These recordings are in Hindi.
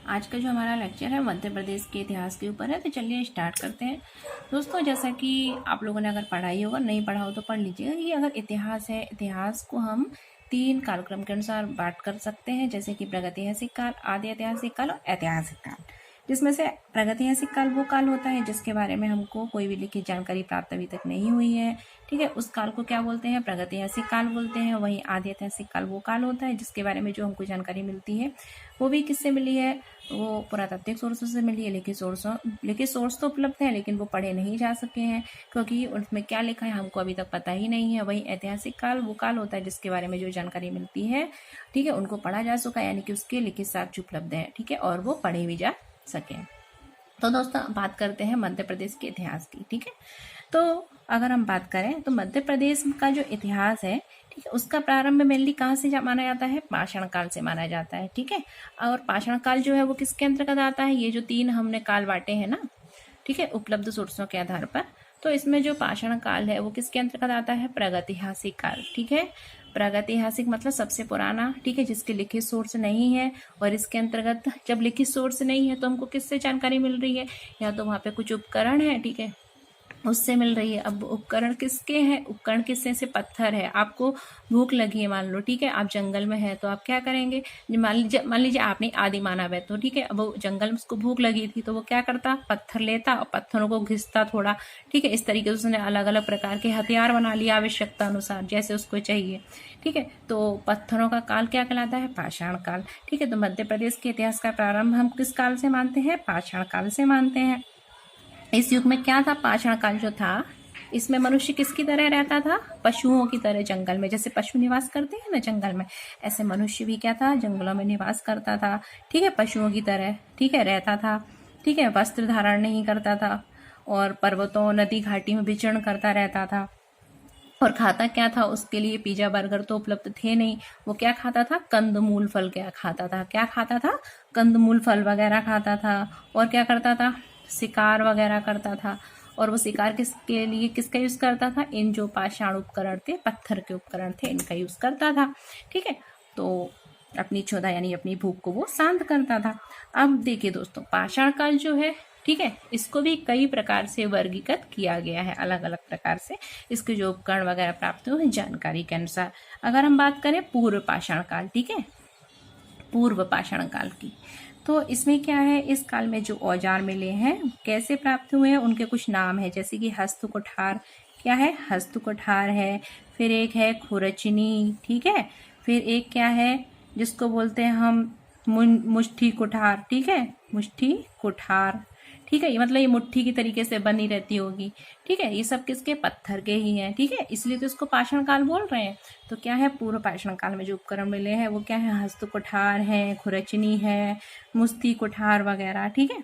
आज का जो हमारा लेक्चर है मध्य प्रदेश के इतिहास के ऊपर है, तो चलिए स्टार्ट करते हैं। दोस्तों, जैसा कि आप लोगों ने अगर पढ़ाई होगा, नहीं पढ़ा हो तो पढ़ लीजिएगा। ये अगर इतिहास है, इतिहास को हम 3 कालक्रम के अनुसार बांट कर सकते हैं, जैसे कि प्रागैतिहासिक काल, आदि ऐतिहासिक काल और ऐतिहासिक काल। जिसमें से प्रागैतिहासिक काल वो काल होता है जिसके बारे में हमको कोई भी लिखित जानकारी प्राप्त अभी तक नहीं हुई है। ठीक है, उस काल को क्या बोलते हैं? प्रागैतिहासिक काल बोलते हैं। वहीं आदि ऐतिहासिक काल वो काल होता है जिसके बारे में जो हमको जानकारी मिलती है वो भी किससे मिली है? वो पुरातात्विक सोर्सों से मिली है। लिखित सोर्स तो उपलब्ध है, लेकिन वो पढ़े नहीं जा सके हैं क्योंकि उसमें क्या लिखा है हमको अभी तक पता ही नहीं है। वहीं ऐतिहासिक काल वो काल होता है जिसके बारे में जो जानकारी मिलती है, ठीक है, उनको पढ़ा जा सका, यानी कि उसके लिखित साक्ष्य उपलब्ध है, ठीक है, और वो पढ़े भी जा सके। तो दोस्तों, बात करते हैं मध्य प्रदेश के इतिहास की। ठीक है, तो अगर हम बात करें तो मध्य प्रदेश का जो इतिहास है, ठीक है, उसका प्रारंभ मेनली कहाँ से माना जाता है? पाषाण काल से माना जाता है। ठीक है, और पाषाण काल जो है वो किसके अंतर्गत आता है? ये जो 3 हमने काल बांटे हैं ना, ठीक है, उपलब्ध सोर्सों के आधार पर, तो इसमें जो पाषाण काल है वो किसके अंतर्गत आता है? प्रागैतिहासिक काल। ठीक है, प्रागैतिहासिक मतलब सबसे पुराना, ठीक है, जिसके लिखित सोर्स नहीं है। और इसके अंतर्गत जब लिखित सोर्स नहीं है तो हमको किससे जानकारी मिल रही है? या तो वहाँ पे कुछ उपकरण है, ठीक है, उससे मिल रही है। अब उपकरण किसके हैं? उपकरण किससे से? पत्थर है। आपको भूख लगी है मान लो, ठीक है, आप जंगल में है तो आप क्या करेंगे? मान लीजिए आपने आदि मानव है, तो ठीक है, अब वो जंगल में उसको भूख लगी थी तो वो क्या करता? पत्थर लेता और पत्थरों को घिसता थोड़ा, ठीक है, इस तरीके से उसने अलग अलग प्रकार के हथियार बना लिया आवश्यकता अनुसार जैसे उसको चाहिए। ठीक है, तो पत्थरों का काल क्या कहलाता है? पाषाण काल। ठीक है, तो मध्य प्रदेश के इतिहास का प्रारंभ हम किस काल से मानते हैं? पाषाण काल से मानते हैं। इस युग में क्या था? पाषाण काल जो था, इसमें मनुष्य किसकी तरह रहता था? पशुओं की तरह जंगल में। जैसे पशु निवास करते हैं ना जंगल में, ऐसे मनुष्य भी क्या था? जंगलों में निवास करता था। ठीक है, पशुओं की तरह, ठीक है, रहता था। ठीक है, वस्त्र धारण नहीं करता था और पर्वतों, नदी, घाटी में विचरण करता रहता था। और खाता क्या था? उसके लिए पिज्जा बर्गर तो उपलब्ध थे नहीं। वो क्या खाता था? कंदमूल फल क्या खाता था? क्या खाता था? कंदमूल फल वगैरह खाता था। और क्या करता था? शिकार वगैरह करता था। और वो शिकार किसके लिए किसका यूज करता था? इन जो पाषाण उपकरण थे, पत्थर के उपकरण थे, इनका यूज करता था। ठीक है, तो अपनी क्षुधा यानी अपनी भूख को वो शांत करता था। अब देखिए दोस्तों, पाषाण काल जो है, ठीक है, इसको भी कई प्रकार से वर्गीकृत किया गया है, अलग अलग प्रकार से इसके जो उपकरण वगैरह प्राप्त हुए जानकारी के अनुसार। अगर हम बात करें पूर्व पाषाण काल, ठीक है, पूर्व पाषाण काल की, तो इसमें क्या है? इस काल में जो औजार मिले हैं कैसे प्राप्त हुए हैं, उनके कुछ नाम है, जैसे कि हस्त कुठार। क्या है? हस्त कुठार है। फिर एक है खुरचनी, ठीक है। फिर एक क्या है जिसको बोलते हैं हम मुष्ठी कुठार, ठीक है, मुष्ठी कुठार, ठीक है, ये मतलब ये मुट्ठी की तरीके से बनी रहती होगी। ठीक है, ये सब किसके? पत्थर के ही हैं। ठीक है, इसलिए तो इसको पाषाण काल बोल रहे हैं। तो क्या है? पूर्व पाषाण काल में जो उपकरण मिले हैं वो क्या है? हस्त कुठार है, खुरचनी है, मुस्ती कुठार वगैरह, ठीक है,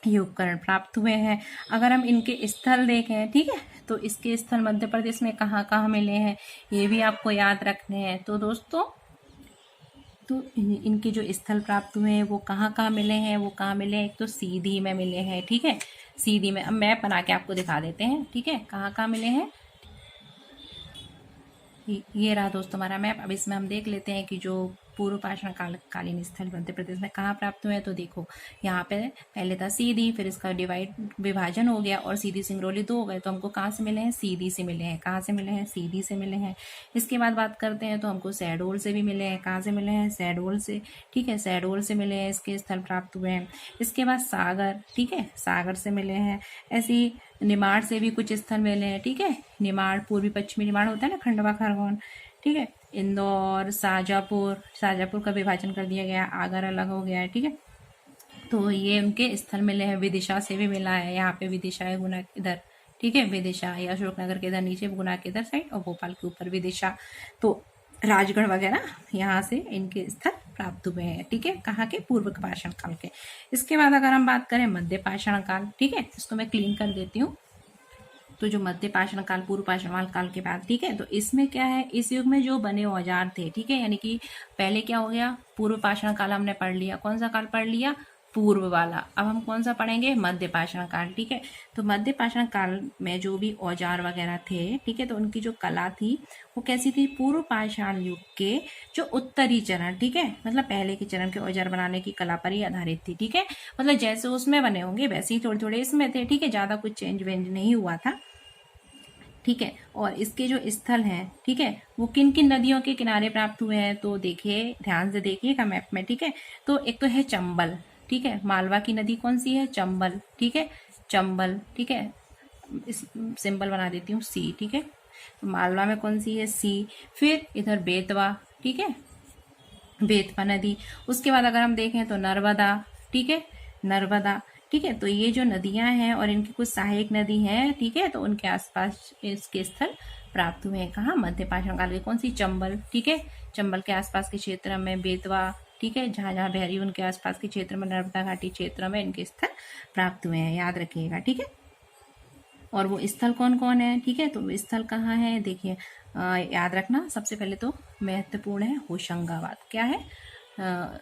ये उपकरण प्राप्त हुए हैं। अगर हम इनके स्थल देखें, ठीक है, तो इसके स्थल मध्य प्रदेश में कहाँ कहाँ मिले हैं ये भी आपको याद रखने हैं। तो दोस्तों, तो इनके जो स्थल प्राप्त हुए हैं वो कहाँ कहाँ मिले हैं? वो कहाँ मिले हैं? एक तो सीधी में मिले हैं, ठीक है, सीधी में। अब मैप बना के आपको दिखा देते हैं, ठीक है, कहाँ कहाँ मिले हैं। ये रहा दोस्तों हमारा मैप। अब इसमें हम देख लेते हैं कि जो पूर्व पाषाण कालीन स्थल मध्य प्रदेश में कहाँ प्राप्त हुए हैं। तो देखो, यहाँ पे पहले था सीधी, फिर इसका विभाजन हो गया और सीधी सिंगरौली 2 हो गए। तो हमको कहाँ से मिले हैं? सीधी से मिले हैं। कहाँ से मिले हैं? सीधी से मिले हैं। इसके बाद बात करते हैं तो हमको शहडोल से भी मिले हैं। कहाँ से मिले हैं? शहडोल से, ठीक है, शहडोल से मिले हैं, इसके स्थल प्राप्त हुए हैं। इसके बाद सागर, ठीक है, सागर से मिले हैं। ऐसी निमाड़ से भी कुछ स्थल मिले हैं, ठीक है, निमाड़, पूर्वी पश्चिमी निमाड़ होता है ना, खंडवा खरगोन, ठीक है, इंदौर, शाजापुर का विभाजन कर दिया गया, आगर अलग हो गया है, ठीक है। तो ये उनके स्थल मिले हैं। विदिशा से भी मिला है, यहाँ पे विदिशा है, गुना इधर, ठीक है, विदिशा या अशोकनगर के इधर नीचे, गुना के इधर साइड, और भोपाल के ऊपर विदिशा। तो राजगढ़ वगैरह यहाँ से इनके स्थल प्राप्त हुए हैं, ठीक है, कहाँ के? पूर्व पाषाण काल के। इसके बाद अगर हम बात करें मध्य पाषाण काल, ठीक है, इसको मैं क्लीन कर देती हूँ। तो जो मध्य पाषाण काल, पूर्व पाषाण काल के बाद, ठीक है, तो इसमें क्या है? इस युग में जो बने औजार थे, ठीक है, यानी कि पहले क्या हो गया? पूर्व पाषाण काल हमने पढ़ लिया। कौन सा काल पढ़ लिया? पूर्व वाला। अब हम कौन सा पढ़ेंगे, मध्य पाषाण काल। ठीक है, तो मध्य पाषाण काल में जो भी औजार वगैरह थे, ठीक है, तो उनकी जो कला थी वो कैसी थी, पूर्व पाषाण युग के जो उत्तरी चरण, ठीक है, मतलब पहले के चरण के औजार बनाने की कला पर ही आधारित थी। ठीक है, मतलब जैसे उसमें बने होंगे वैसे ही थोड़े थोड़े इसमें थे। ठीक है, ज्यादा कुछ चेंज वेंज नहीं हुआ था। ठीक है, और इसके जो स्थल हैं, ठीक है, वो किन किन नदियों के किनारे प्राप्त हुए हैं, तो देखिए, ध्यान से देखिएगा मैप में। ठीक है, तो एक तो है चंबल। ठीक है, मालवा की नदी कौन सी है, चंबल। ठीक है, चंबल। ठीक है, इस सिंबल बना देती हूँ सी। ठीक है, तो मालवा में कौन सी है, सी। फिर इधर बेतवा, ठीक है, बेतवा नदी। उसके बाद अगर हम देखें तो नर्मदा। ठीक है, नर्मदा। ठीक है, तो ये जो नदियां हैं और इनकी कुछ सहायक नदी हैं, ठीक है, तो उनके आसपास इसके स्थल प्राप्त हुए हैं। कहाँ, मध्य पाषाण काल के। कौन सी, चंबल। ठीक है, चंबल के आसपास के क्षेत्र में बेतवा। ठीक है, जहां जहां बहरी उनके आसपास के क्षेत्र में, नर्मदा घाटी क्षेत्र में इनके स्थल प्राप्त हुए हैं, याद रखिएगा। ठीक है, और वो स्थल कौन कौन है, ठीक है, तो वो स्थल कहाँ है, देखिए, याद रखना, सबसे पहले तो महत्वपूर्ण है होशंगाबाद। क्या है,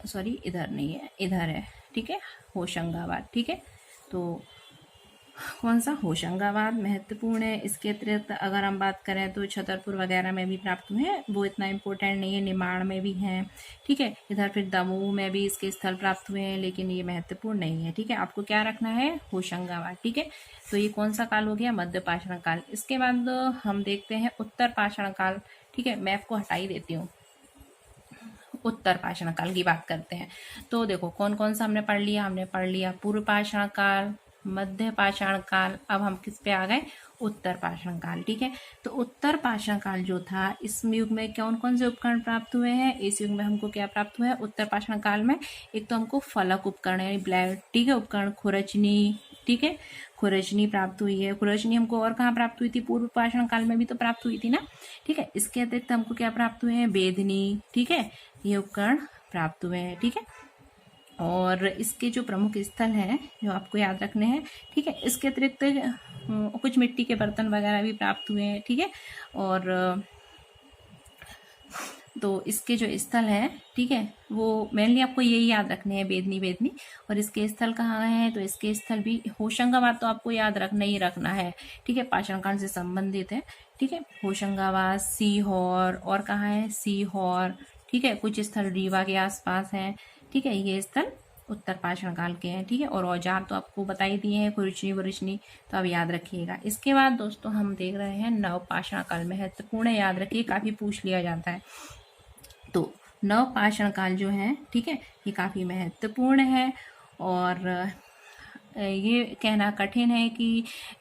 सॉरी, इधर नहीं है, इधर है। ठीक है, होशंगाबाद। ठीक है, तो कौन सा, होशंगाबाद महत्वपूर्ण है। इसके अतिरिक्त अगर हम बात करें तो छतरपुर वगैरह में भी प्राप्त हुए हैं, वो इतना इम्पोर्टेंट नहीं है। निमाड़ में भी हैं। ठीक है, इधर फिर दमोह में भी इसके स्थल प्राप्त हुए हैं, लेकिन ये महत्वपूर्ण नहीं है। ठीक है, आपको क्या रखना है, होशंगाबाद। ठीक है, तो ये कौन सा काल हो गया, मध्य पाषाण काल। इसके बाद हम देखते हैं उत्तर पाषाण काल। ठीक है, मैप को हटा ही देती हूँ, उत्तर पाषाण काल की बात करते हैं। तो देखो कौन कौन सा हमने पढ़ लिया, हमने पढ़ लिया पूर्व पाषाण काल, मध्य पाषाण काल। अब हम किस पे आ गए, उत्तर पाषाण काल। ठीक है, तो उत्तर पाषाण काल जो था, इस युग में कौन कौन से उपकरण प्राप्त हुए हैं, इस युग में हमको क्या प्राप्त हुआ है उत्तर पाषाण काल में, एक तो हमको फलक उपकरण यानी ब्लैड, ठीक है, उपकरण, खुरचनी। ठीक है, खुरचनी प्राप्त हुई है। खुरचनी हमको और कहाँ प्राप्त हुई थी, पूर्व पाषाण काल में भी तो प्राप्त हुई थी ना। ठीक है, इसके अतिरिक्त हमको क्या प्राप्त हुए हैं, बेदनी। ठीक है, ये उपकरण प्राप्त हुए हैं। ठीक है, और इसके जो प्रमुख स्थल हैं जो आपको याद रखने हैं। ठीक है, इसके अतिरिक्त कुछ मिट्टी के बर्तन वगैरह भी प्राप्त हुए हैं। ठीक है, और तो इसके जो स्थल हैं, ठीक है, वो मेनली आपको यही याद रखने हैं, बेदनी बेदनी। और इसके स्थल कहाँ हैं, तो इसके स्थल भी होशंगाबाद तो आपको याद रखना ही रखना है। ठीक है, पाषाण काल से संबंधित है। ठीक है, होशंगाबाद, सीहोर, और कहाँ है, सीहोर। ठीक है, कुछ स्थल रीवा के आसपास हैं। ठीक है, ये स्थल उत्तर पाषाण काल के हैं। ठीक है, और औजार तो आपको बता ही दिए हैं, खुरचनी वुरचनी, तो अब याद रखिएगा। इसके बाद दोस्तों हम देख रहे हैं नव पाषाण काल। महत्वपूर्ण है, याद रखिए, काफी पूछ लिया जाता है। तो नव पाषाण काल जो है, ठीक है, ये काफी महत्वपूर्ण है। और ये कहना कठिन है कि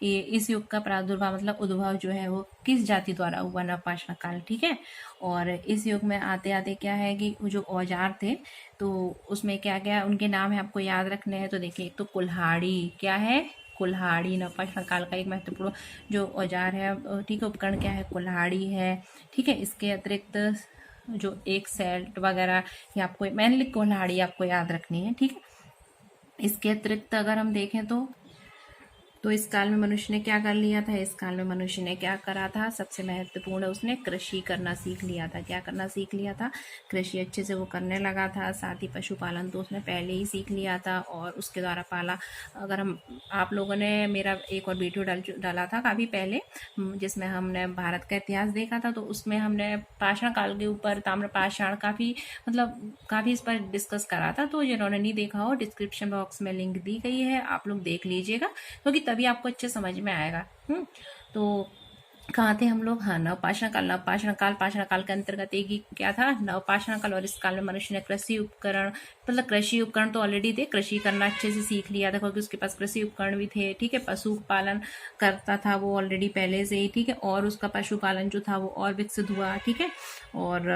ये इस युग का प्रादुर्भाव मतलब उद्भव जो है वो किस जाति द्वारा हुआ, नवपाषाण काल। ठीक है, और इस युग में आते आते क्या है कि जो औजार थे तो उसमें क्या क्या उनके नाम है आपको याद रखने हैं। तो देखिए, एक तो कुल्हाड़ी, क्या है, कुल्हाड़ी नवपाषाण काल का एक महत्वपूर्ण जो औजार है, ठीक है, उपकरण क्या है, कुल्हाड़ी है। ठीक है, इसके अतिरिक्त जो एक सेल्ट वगैरह, ये आपको मेनली कुल्हाड़ी आपको याद रखनी है। ठीक है, इसके अतिरिक्त अगर हम देखें तो इस काल में मनुष्य ने क्या कर लिया था, इस काल में मनुष्य ने क्या करा था, सबसे महत्वपूर्ण है, उसने कृषि करना सीख लिया था। क्या करना सीख लिया था, कृषि अच्छे से वो करने लगा था। साथ ही पशुपालन तो उसने पहले ही सीख लिया था और उसके द्वारा पाला। अगर हम आप लोगों ने मेरा एक और वीडियो डाला था काफ़ी पहले, जिसमें हमने भारत का इतिहास देखा था, तो उसमें हमने पाषाण काल के ऊपर, ताम्र पाषाण, काफ़ी इस पर डिस्कस करा था। तो जिन्होंने नहीं देखा हो, डिस्क्रिप्शन बॉक्स में लिंक दी गई है, आप लोग देख लीजिएगा, क्योंकि तभी आपको अच्छे समझ में आएगा। तो कहाँ थे हम लोग, हाँ, नवपाषाण काल। नवपाषाण काल, पाषाण काल के अंतर्गत एक ही क्या था, नवपाषाण काल। और इस काल में मनुष्य ने कृषि उपकरण, मतलब कृषि उपकरण तो ऑलरेडी थे, कृषि करना अच्छे से सीख लिया था क्योंकि उसके पास कृषि उपकरण भी थे। ठीक है, पशु पालन करता था वो ऑलरेडी पहले से ही। ठीक है, और उसका पशुपालन जो था वो और विकसित हुआ। ठीक है, और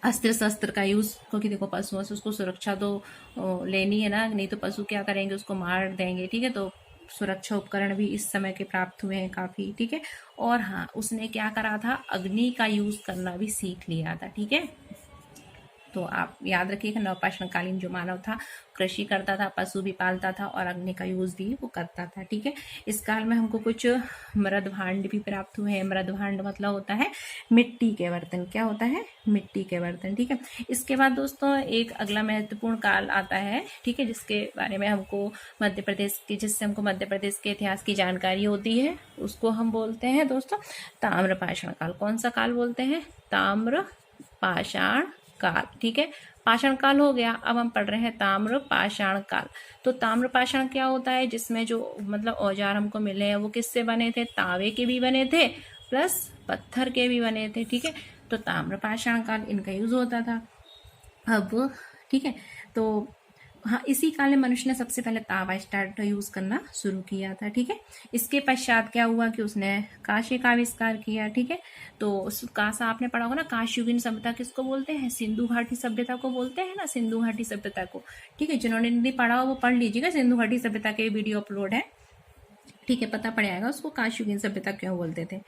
अस्त्र शस्त्र का यूज, क्योंकि देखो पशुओं से उसको सुरक्षा तो लेनी है ना, नहीं तो पशु क्या करेंगे, उसको मार देंगे। ठीक है, तो सुरक्षा उपकरण भी इस समय के प्राप्त हुए हैं काफी। ठीक है, और हाँ, उसने क्या करा था, अग्नि का यूज करना भी सीख लिया था। ठीक है, तो आप याद रखिएगा नवपाषाण कालीन जो मानव था कृषि करता था, पशु भी पालता था और अग्नि का यूज भी वो करता था। ठीक है, इस काल में हमको कुछ मृद भांड भी प्राप्त हुए हैं। मृद भांड मतलब होता है मिट्टी के बर्तन। क्या होता है? मिट्टी के बर्तन। ठीक है, इसके बाद दोस्तों एक अगला महत्वपूर्ण काल आता है, ठीक है, जिसके बारे में हमको मध्य प्रदेश की जिससे हमको मध्य प्रदेश के इतिहास की जानकारी होती है, उसको हम बोलते हैं दोस्तों ताम्रपाषाण काल। कौन सा काल बोलते हैं? ताम्रपाषाण काल। ठीक है, पाषाण काल हो गया, अब हम पढ़ रहे हैं ताम्रपाषाण काल। तो ताम्रपाषाण क्या होता है? जिसमें जो मतलब औजार हमको मिले हैं वो किससे बने थे? तांबे के भी बने थे प्लस पत्थर के भी बने थे। ठीक है, तो ताम्रपाषाण काल इनका यूज होता था। अब ठीक है, तो हाँ, इसी काल में मनुष्य ने सबसे पहले तांबा स्टार्ट यूज करना शुरू किया था। ठीक है, इसके पश्चात क्या हुआ कि उसने कांसे का आविष्कार किया। ठीक है, तो उस कांसा आपने पढ़ा होगा ना, कांस्ययुगीन सभ्यता किसको बोलते हैं? सिंधु घाटी सभ्यता को बोलते हैं ना, सिंधु घाटी सभ्यता को। ठीक है, जिन्होंने नहीं पढ़ा हो वो पढ़ लीजिएगा, सिंधु घाटी सभ्यता के वीडियो अपलोड है। ठीक है, पता पड़ जाएगा उसको कांस्ययुगीन सभ्यता क्यों बोलते थे।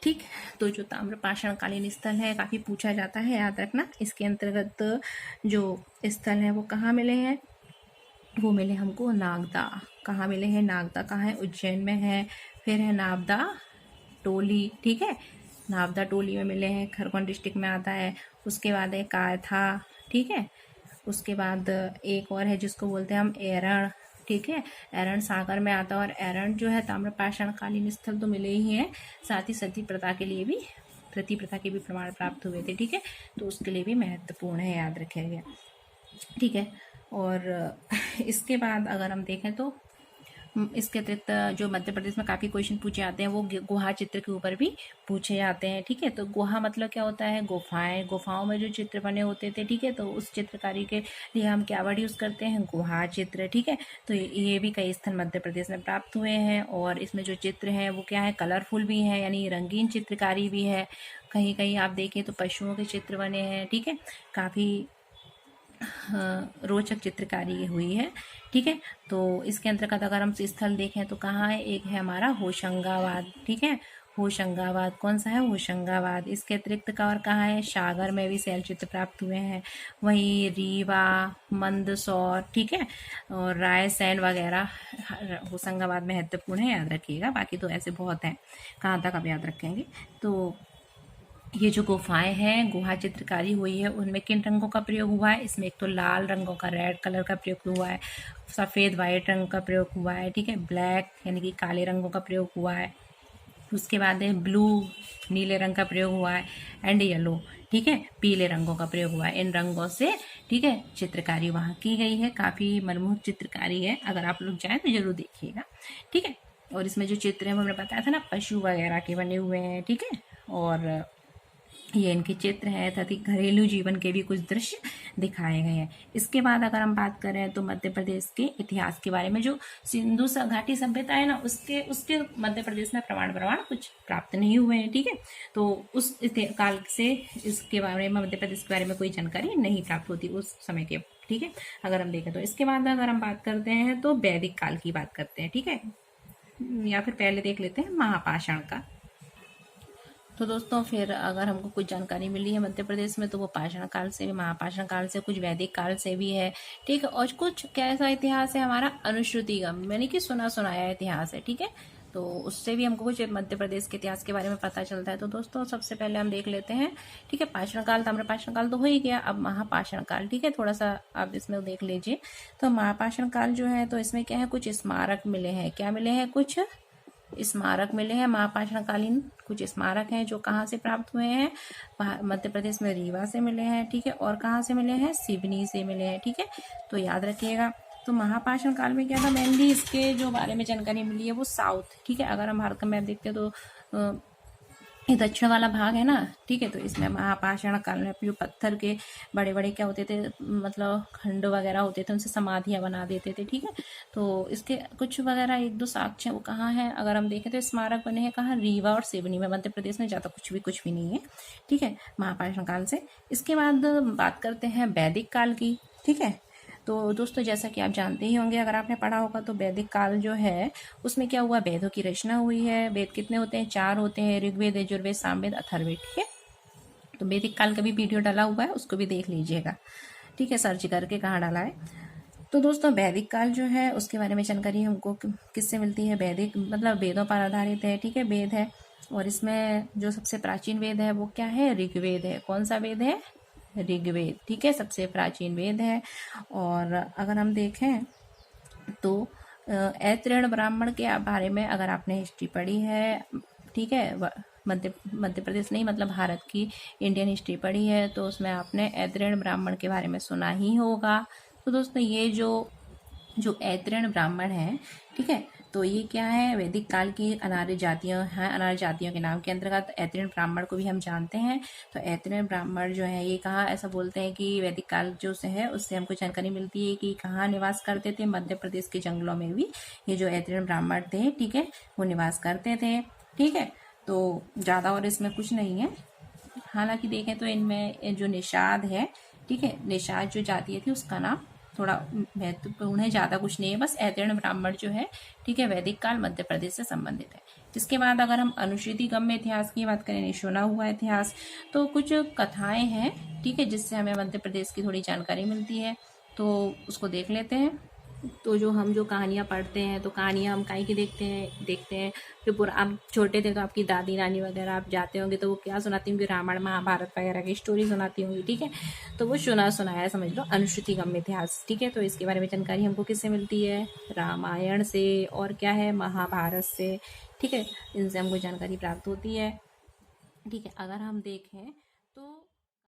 ठीक, तो जो ताम्रपाषाण कालीन स्थल है काफी पूछा जाता है, याद रखना। इसके अंतर्गत जो स्थल है वो कहाँ मिले हैं? वो मिले हमको नागदा। कहाँ मिले हैं? नागदा कहाँ है? उज्जैन में है। फिर है नावदा टोली। ठीक है, नावदा टोली में मिले हैं, खरगोन डिस्ट्रिक्ट में आता है। उसके बाद है कायथा। ठीक है, उसके बाद एक और है जिसको बोलते हैं हम एरण। ठीक है, एरण सागर में आता है, और एरण जो है ताम्रपाषाण कालीन स्थल तो मिले ही हैं, साथ ही सती प्रथा के लिए भी सती प्रथा के भी प्रमाण प्राप्त हुए थे। ठीक है, तो उसके लिए भी महत्वपूर्ण है, याद रखिएगा। ठीक है, और इसके बाद अगर हम देखें तो इसके अतिरिक्त जो मध्य प्रदेश में काफ़ी क्वेश्चन पूछे जाते हैं वो गुहा चित्र के ऊपर भी पूछे जाते हैं। ठीक है, तो गुहा मतलब क्या होता है? गुफाएं। गुफाओं में जो चित्र बने होते थे, ठीक है, तो उस चित्रकारी के लिए हम क्या वर्ड यूज़ करते हैं? गुहा चित्र। ठीक है, तो ये भी कई स्थल मध्य प्रदेश में प्राप्त हुए हैं, और इसमें जो चित्र हैं वो क्या है? कलरफुल भी है, यानी रंगीन चित्रकारी भी है। कहीं कहीं आप देखें तो पशुओं के चित्र बने हैं। ठीक है, काफ़ी रोचक चित्रकारी हुई है। ठीक है, तो इसके अंतर्गत अगर हम स्थल देखें तो कहाँ है? एक है हमारा होशंगाबाद। ठीक है, होशंगाबाद कौन सा है? होशंगाबाद। इसके अतिरिक्त का और कहाँ है? सागर में भी शैल चित्र प्राप्त हुए हैं। वहीं रीवा, मंदसौर, ठीक है, और रायसेन वगैरह होशंगाबाद में महत्वपूर्ण है, याद रखिएगा। बाकी तो ऐसे बहुत हैं, कहाँ तक आप याद रखेंगे। तो ये जो गुफाएं हैं, गुहा चित्रकारी हुई है, उनमें किन रंगों का प्रयोग हुआ है? इसमें एक तो लाल रंगों का, रेड कलर का प्रयोग हुआ है, सफ़ेद वाइट रंग का प्रयोग हुआ है। ठीक है, ब्लैक यानी कि काले रंगों का प्रयोग हुआ है। उसके बाद है ब्लू, नीले रंग का प्रयोग हुआ है, एंड येलो, ठीक है, पीले रंगों का प्रयोग हुआ है। इन रंगों से, ठीक है, चित्रकारी वहाँ की गई है। काफ़ी मनमोहक चित्रकारी है, अगर आप लोग जाएँ तो जरूर देखिएगा। ठीक है, और इसमें जो चित्र है वो हमने बताया था ना, पशु वगैरह के बने हुए हैं। ठीक है, और ये इनके चित्र हैं, तथा घरेलू जीवन के भी कुछ दृश्य दिखाए गए हैं। इसके बाद अगर हम बात करें तो मध्य प्रदेश के इतिहास के बारे में, जो सिंधु घाटी सभ्यता है ना, उसके मध्य प्रदेश में प्रमाण कुछ प्राप्त नहीं हुए हैं। ठीक है, तो उस काल से इसके बारे में, मध्य प्रदेश के बारे में कोई जानकारी नहीं प्राप्त होती उस समय के। ठीक है, अगर हम देखें तो इसके बाद अगर हम बात करते हैं तो वैदिक काल की बात करते हैं। ठीक है, या फिर पहले देख लेते हैं महापाषाण का। तो दोस्तों फिर अगर हमको कुछ जानकारी मिली है मध्य प्रदेश में तो वो पाषाण काल से भी, महापाषाण काल से, कुछ वैदिक काल से भी है। ठीक है, और कुछ कैसा इतिहास है हमारा? अनुश्रुतिगम, यानी कि सुना सुनाया इतिहास है। ठीक है, तो उससे भी हमको कुछ मध्य प्रदेश के इतिहास के बारे में पता चलता है। तो दोस्तों सबसे पहले हम देख लेते हैं, ठीक है, पाषाण काल, ताम्रपाषाण काल तो हो ही गया, अब महापाषाण काल। ठीक है, थोड़ा सा आप इसमें देख लीजिए। तो महापाषाण काल जो है तो इसमें क्या है? कुछ स्मारक मिले हैं। क्या मिले हैं? कुछ स्मारक मिले हैं। महापाषाण कालीन कुछ स्मारक हैं जो कहाँ से प्राप्त हुए हैं? मध्य प्रदेश में रीवा से मिले हैं। ठीक है, और कहाँ से मिले हैं? सिवनी से मिले हैं। ठीक है, तो याद रखिएगा। तो महापाषाण काल में क्या था? मेनली इसके जो बारे में जानकारी मिली है वो साउथ, ठीक है, अगर हम भारत का मैप देखते हैं तो ये दक्षिण वाला भाग है ना, ठीक है, तो इसमें महापाषाण काल में जो पत्थर के बड़े बड़े क्या होते थे, मतलब खंड वगैरह होते थे, उनसे समाधियां बना देते थे। ठीक है, तो इसके कुछ वगैरह एक दो साक्ष्य वो कहाँ है? अगर हम देखें तो स्मारक बने हैं कहाँ? रीवा और सिवनी में। मध्य प्रदेश में ज़्यादा कुछ भी नहीं है। ठीक है, महापाषाण काल से। इसके बाद बात करते हैं वैदिक काल की। ठीक है, तो दोस्तों जैसा कि आप जानते ही होंगे, अगर आपने पढ़ा होगा, तो वैदिक काल जो है उसमें क्या हुआ? वेदों की रचना हुई है। वेद कितने होते हैं? 4 होते हैं, ऋग्वेद, यजुर्वेद, सामवेद, अथर्ववेद। ठीक है, तो वैदिक काल का भी वीडियो डाला हुआ है, उसको भी देख लीजिएगा, ठीक है, सर्च करके कहाँ डाला है। तो दोस्तों वैदिक काल जो है उसके बारे में जानकारी हमको किससे मिलती है? वैदिक मतलब वेदों पर आधारित है, ठीक है, वेद है। और इसमें जो सबसे प्राचीन वेद है वो क्या है? ऋग्वेद है। कौन सा वेद है? ऋग्वेद, ठीक है, सबसे प्राचीन वेद है। और अगर हम देखें तो ऐत्रेय ब्राह्मण के बारे में अगर आपने हिस्ट्री पढ़ी है, ठीक है, मध्य प्रदेश नहीं मतलब भारत की इंडियन हिस्ट्री पढ़ी है, तो उसमें आपने ऐत्रेय ब्राह्मण के बारे में सुना ही होगा। तो दोस्तों ये जो ऐत्रेय ब्राह्मण है, ठीक है, तो ये क्या है? वैदिक काल की अनार्य जातियां हैं। अनार्य जातियों के नाम के अंतर्गत ऐत्रेय ब्राह्मण को भी हम जानते हैं। तो ऐत्रेय ब्राह्मण जो है ये कहाँ, ऐसा बोलते हैं कि वैदिक काल जो से है उससे हमको जानकारी मिलती है कि कहाँ निवास करते थे? मध्य प्रदेश के जंगलों में भी ये जो ऐत्रेय ब्राह्मण थे, ठीक है, वो निवास करते थे, ठीक है। तो ज़्यादा और इसमें कुछ नहीं है। हालांकि देखें तो इनमें जो निषाद है, ठीक है, निषाद जो जाति थी उसका नाम थोड़ा महत्वपूर्ण है, ज़्यादा कुछ नहीं है, बस ऐत्रेय ब्राह्मण जो है, ठीक है, वैदिक काल मध्य प्रदेश से संबंधित है। इसके बाद अगर हम अनुश्रुति गम्य इतिहास की बात करें, सुना हुआ इतिहास, तो कुछ कथाएं हैं, ठीक है, जिससे हमें मध्य प्रदेश की थोड़ी जानकारी मिलती है, तो उसको देख लेते हैं। तो जो कहानियाँ पढ़ते हैं, तो कहानियाँ हम काहे की देखते हैं जो आप छोटे थे तो आपकी दादी नानी वगैरह आप जाते होंगे तो वो क्या सुनाती होंगी? रामायण महाभारत वगैरह की स्टोरी सुनाती होंगी, ठीक है। तो वो सुनाया समझ लो अनुश्रुति गम्य इतिहास, ठीक है। तो इसके बारे में जानकारी हमको किससे मिलती है? रामायण से, और क्या है? महाभारत से, ठीक है, इनसे हमको जानकारी प्राप्त होती है, ठीक है। अगर हम देखें